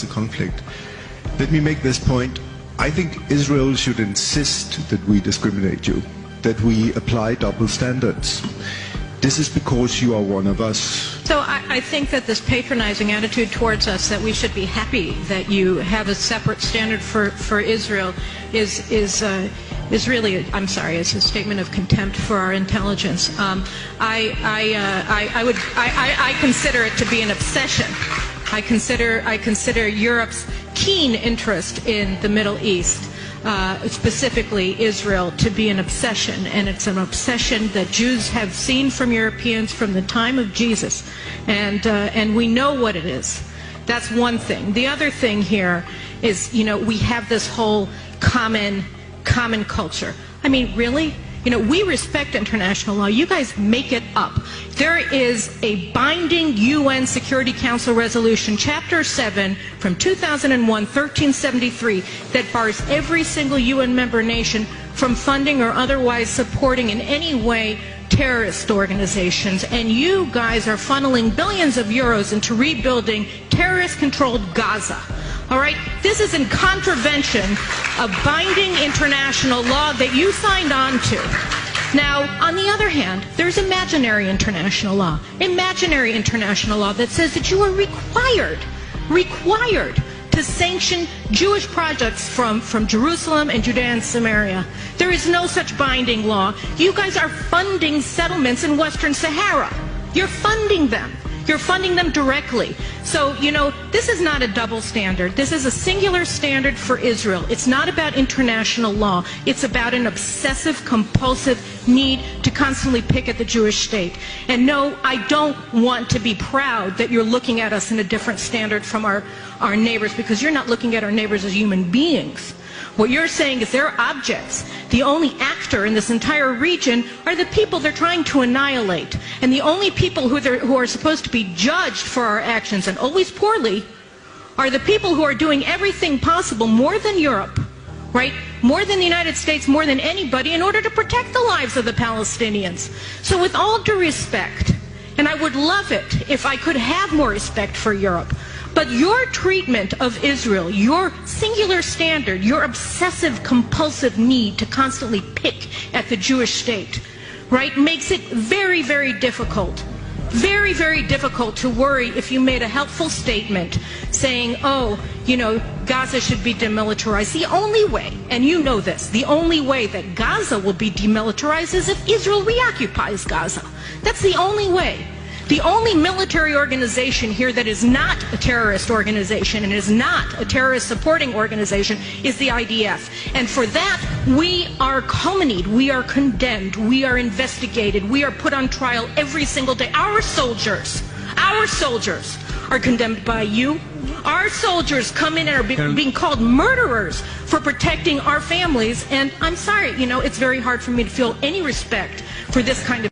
the conflict. Let me make this point. I think Israel should insist that we discriminate you, that we apply double standards. This is because you are one of us. So I think that this patronizing attitude towards us, that we should be happy that you have a separate standard for Israel, is really, I'm sorry, it's a statement of contempt for our intelligence. I consider it to be an obsession. I consider Europe's keen interest in the Middle East, specifically Israel, to be an obsession, and it's an obsession that Jews have seen from Europeans from the time of Jesus, and we know what it is. That's one thing. The other thing here is, we have this whole common culture. I mean, really? We respect international law. You guys make it up. There is a binding UN Security Council resolution, Chapter 7 from 2001, 1373, that bars every single UN member nation from funding or otherwise supporting in any way terrorist organizations. And you guys are funneling billions of euros into rebuilding terrorist-controlled Gaza. All right? This is in contravention of binding international law that you signed on to. Now, on the other hand, there's imaginary international law. Imaginary international law that says that you are required to sanction Jewish projects from Jerusalem and Judea and Samaria. There is no such binding law. You guys are funding settlements in Western Sahara. You're funding them. You're funding them directly. So, this is not a double standard. This is a singular standard for Israel. It's not about international law. It's about an obsessive, compulsive need to constantly pick at the Jewish state. And no, I don't want to be proud that you're looking at us in a different standard from our neighbors, because you're not looking at our neighbors as human beings. What you're saying is they're objects. The only actor in this entire region are the people they're trying to annihilate. And the only people who are supposed to be judged for our actions, and always poorly, are the people who are doing everything possible, more than Europe, right? More than the United States, more than anybody, in order to protect the lives of the Palestinians. So with all due respect, and I would love it if I could have more respect for Europe, but your treatment of Israel, your singular standard, your obsessive, compulsive need to constantly pick at the Jewish state, right, makes it very, very difficult to worry if you made a helpful statement saying, oh, Gaza should be demilitarized. The only way, and you know this, the only way that Gaza will be demilitarized is if Israel reoccupies Gaza. That's the only way. The only military organization here that is not a terrorist organization and is not a terrorist supporting organization is the IDF. And for that, we are calumniated, we are condemned, we are investigated, we are put on trial every single day. Our soldiers are condemned by you. Our soldiers come in and are being called murderers for protecting our families. And I'm sorry, it's very hard for me to feel any respect for this kind of